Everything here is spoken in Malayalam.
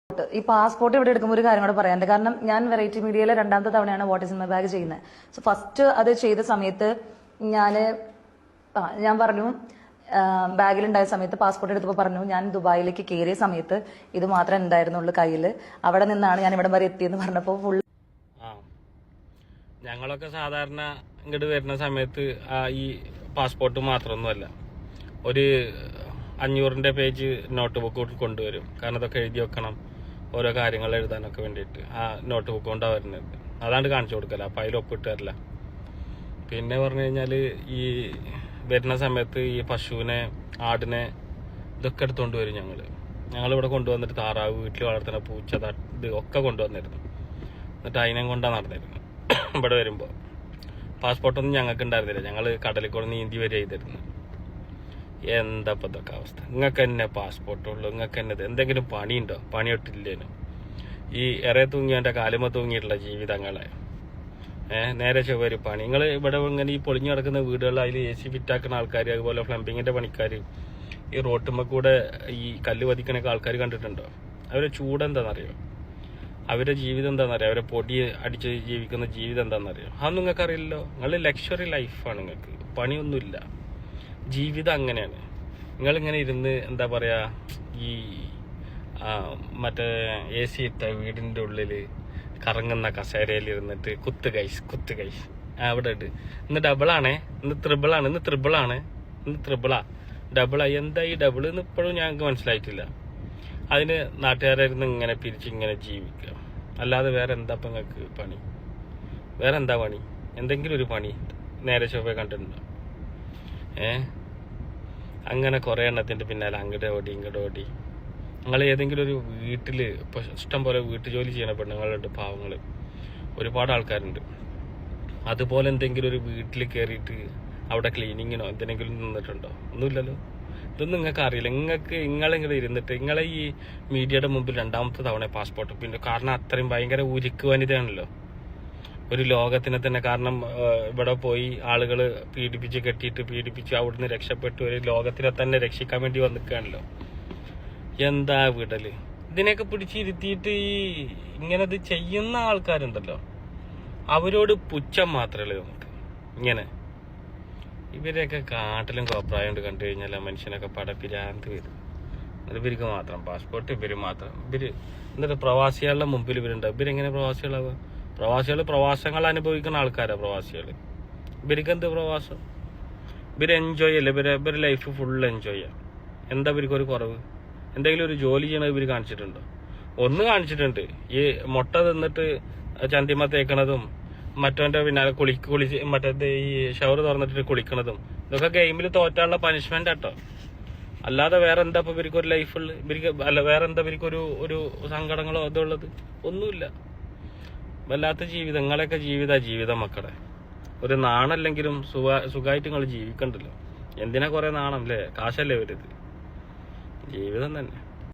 ഈ പാസ്പോർട്ട് ഇവിടെ എടുക്കുമ്പോൾ ഒരു കാര്യം കൂടെ പറയാനുണ്ട്. കാരണം ഞാൻ വെറൈറ്റി മീഡിയയിലെ രണ്ടാമത്തെ തവണയാണ് what is in my bag ചെയ്യുന്നത്. സോ ഫസ്റ്റ് അത് ചെയ്ത സമയത്ത് ഞാൻ പറഞ്ഞു, ബാഗിലുണ്ടായ സമയത്ത് പാസ്പോർട്ട് എടുത്തപ്പോൾ പറഞ്ഞു ഞാൻ ദുബായിലേക്ക് കയറിയ സമയത്ത് ഇത് മാത്രമേ ഉണ്ടായിരുന്നുള്ളൂ കയ്യിൽ. അവിടെ നിന്നാണ് ഞാൻ ഇവിടം വരെ എത്തിയെന്ന് പറഞ്ഞപ്പോൾ ഫുൾ ഞങ്ങളൊക്കെ സാധാരണ ഇങ്ങോട്ട് വരുന്ന സമയത്ത് ഈ പാസ്പോർട്ട് മാത്രമൊന്നുമല്ല, ഒരു 500 പേജ് നോട്ട് ബുക്ക് കൊണ്ടുവരും. കാരണം ഇതൊക്കെ എഴുതി വെക്കണം, ഓരോ കാര്യങ്ങൾ എഴുതാനൊക്കെ വേണ്ടിയിട്ട് ആ നോട്ട് ബുക്ക് കൊണ്ടാണ് വരുന്നത്. അതാണ്ട് കാണിച്ചു കൊടുക്കല, അപ്പം അതിൽ ഒപ്പിട്ട് തരില്ല. പിന്നെ പറഞ്ഞു കഴിഞ്ഞാൽ ഈ വരുന്ന സമയത്ത് ഈ പശുവിനെ, ആടിനെ ഇതൊക്കെ എടുത്തുകൊണ്ട് വരും. ഞങ്ങളിവിടെ കൊണ്ടുവന്നിട്ട് താറാവ്, വീട്ടിൽ വളർത്തുന്ന പൂച്ച, ഇത് ഒക്കെ കൊണ്ടുവന്നിരുന്നു. എന്നിട്ട് അതിനെ കൊണ്ടാണ് നടന്നിരുന്നത്. ഇവിടെ വരുമ്പോൾ പാസ്പോർട്ടൊന്നും ഞങ്ങൾക്ക് ഉണ്ടായിരുന്നില്ല. ഞങ്ങൾ കടലിൽ കൂടെ നീന്തി വരെ ചെയ്തിരുന്നു. എന്താ ഇപ്പം ഇതൊക്കെ അവസ്ഥ? നിങ്ങൾക്ക് തന്നെ പാസ്പോർട്ടുള്ളൂ, നിങ്ങൾക്ക് തന്നെ എന്തെങ്കിലും പണിയുണ്ടോ? പണിയൊട്ടില്ലേനും ഈ ഇറ തൂങ്ങിയവൻ്റെ കാലുമ തൂങ്ങിയിട്ടുള്ള ജീവിതങ്ങളെ നേരെ ചൊവ്വൊരു പണി. നിങ്ങൾ ഇവിടെ ഇങ്ങനെ ഈ പൊളിഞ്ഞു കിടക്കുന്ന വീടുകളിൽ അതിൽ AC ഫിറ്റാക്കുന്ന ആൾക്കാർ, അതുപോലെ പ്ലംബിങ്ങിൻ്റെ പണിക്കാർ, ഈ റോട്ടുമ്മ കൂടെ ഈ കല്ല് പതിക്കണൊക്കെ ആൾക്കാർ കണ്ടിട്ടുണ്ടോ? അവരുടെ ചൂടെന്താണെന്നറിയോ? അവരുടെ ജീവിതം എന്താണെന്നറിയോ? അവരെ പൊടി അടിച്ച് ജീവിക്കുന്ന ജീവിതം എന്താണെന്നറിയോ? അതൊന്നും നിങ്ങൾക്ക് അറിയില്ലല്ലോ. നിങ്ങൾ ലക്ഷറി ലൈഫാണ്, നിങ്ങൾക്ക് പണിയൊന്നുമില്ല. ജീവിതം അങ്ങനെയാണ്. നിങ്ങളിങ്ങനെ ഇരുന്ന് എന്താ പറയുക, ഈ മറ്റേ AC ഇട്ട വീടിൻ്റെ ഉള്ളിൽ കറങ്ങുന്ന കസേരയിൽ ഇരുന്നിട്ട് കുത്ത് കൈസ് അവിടെ ഇട്ട് ഇന്ന് ഡബിളാണേ, ഇന്ന് ത്രിബിളാ ഡബിളാ. എന്താ ഈ ഡബിൾ എന്ന് ഇപ്പോഴും ഞങ്ങൾക്ക് മനസ്സിലായിട്ടില്ല. അതിന് നാട്ടുകാരായിരുന്നു ഇങ്ങനെ പിരിച്ചിങ്ങനെ ജീവിക്കുക. അല്ലാതെ വേറെ എന്താ ഇപ്പം നിങ്ങൾക്ക് പണി? വേറെ എന്താ പണി? എന്തെങ്കിലും ഒരു പണി നേരെ ചൊവ്വ കണ്ടിട്ടുണ്ടോ? അങ്ങനെ കുറേ എണ്ണത്തിൻ്റെ പിന്നാലെ അങ്ങോട്ട് ഓടി ഇങ്ങോട്ട് ഓടി. നിങ്ങൾ ഏതെങ്കിലും ഒരു വീട്ടിൽ ഇപ്പോൾ ഇഷ്ടം പോലെ വീട്ടു ജോലി ചെയ്യണ പെണ്ണുങ്ങളുണ്ട്, പാവങ്ങൾ ഒരുപാട് ആൾക്കാരുണ്ട്. അതുപോലെ എന്തെങ്കിലും ഒരു വീട്ടിൽ കയറിയിട്ട് അവിടെ ക്ലീനിങ്ങിനോ എന്തിനെങ്കിലും നിന്നിട്ടുണ്ടോ? ഒന്നുമില്ലല്ലോ. ഇതൊന്നും നിങ്ങൾക്ക് അറിയില്ല. നിങ്ങളിങ്ങനെ ഇരുന്നിട്ട് നിങ്ങളെ ഈ മീഡിയയുടെ മുമ്പിൽ രണ്ടാമത്തെ തവണ പാസ്പോർട്ട്. പിന്നെ കാരണം അത്രയും ഭയങ്കര ഉരുക്ക് വനിതയാണല്ലോ ഒരു ലോകത്തിനെ തന്നെ. കാരണം ഇവിടെ പോയി ആളുകൾ പീഡിപ്പിച്ച് അവിടുന്ന് രക്ഷപ്പെട്ടു ഒരു ലോകത്തിനെ തന്നെ രക്ഷിക്കാൻ വേണ്ടി വന്നിക്കുകയാണല്ലോ. എന്താ വിടല്? ഇതിനെയൊക്കെ പിടിച്ചിരുത്തിയിട്ട് ഈ ഇങ്ങനത് ചെയ്യുന്ന ആൾക്കാരുണ്ടല്ലോ, അവരോട് പുച്ഛം മാത്രമേ നമുക്ക്. ഇങ്ങനെ ഇവരെയൊക്കെ കാട്ടിലും കോപ്രായം കൊണ്ട് കണ്ടു കഴിഞ്ഞാൽ മനുഷ്യനൊക്കെ പടപ്പിരാന്ത് വരും. എന്നിട്ട് ഇവർക്ക് മാത്രം പാസ്പോർട്ട്, എന്നിട്ട് പ്രവാസികളുടെ മുമ്പിൽ ഇവരുണ്ടാവും. ഇവരെങ്ങനെ പ്രവാസികളാവുക? പ്രവാസങ്ങൾ അനുഭവിക്കുന്ന ആൾക്കാരാണ് പ്രവാസികൾ. ഇവർക്ക് എന്ത് പ്രവാസം? ഇവർ എൻജോയ് അല്ലേ? ഇവരുടെ ലൈഫ് ഫുൾ എൻജോയ് ചെയ്യാം. എന്താ ഇവർക്കൊരു കുറവ്? എന്തെങ്കിലും ഒരു ജോലി ചെയ്യണത് ഇവർ കാണിച്ചിട്ടുണ്ടോ? ഒന്ന് കാണിച്ചിട്ടുണ്ട്, ഈ മുട്ട തിന്നിട്ട് ചന്തിമ തേക്കണതും മറ്റവൻ്റെ പിന്നാലെ കുളിച്ച് മറ്റേ ഈ ഷവർ തുറന്നിട്ട് കുളിക്കണതും ഇതൊക്കെ ഗെയിമിൽ തോറ്റാനുള്ള പനിഷ്മെന്റ് ആട്ടോ. അല്ലാതെ വേറെ എന്താ ഇപ്പൊ ഇവർക്കൊരു ലൈഫുള്ള വേറെ എന്താ ഇവർക്കൊരു സങ്കടങ്ങളോ അതുള്ളത്? ഒന്നുമില്ല. വല്ലാത്ത ജീവിതം. നിങ്ങളെയൊക്കെ ജീവിതം മക്കളെ. ഒരു നാണല്ലെങ്കിലും സുഖമായിട്ട് നിങ്ങൾ ജീവിക്കണ്ടല്ലോ. എന്തിനാ കുറെ നാണം അല്ലേ? കാശല്ലേ വരുത്? ജീവിതം തന്നെ.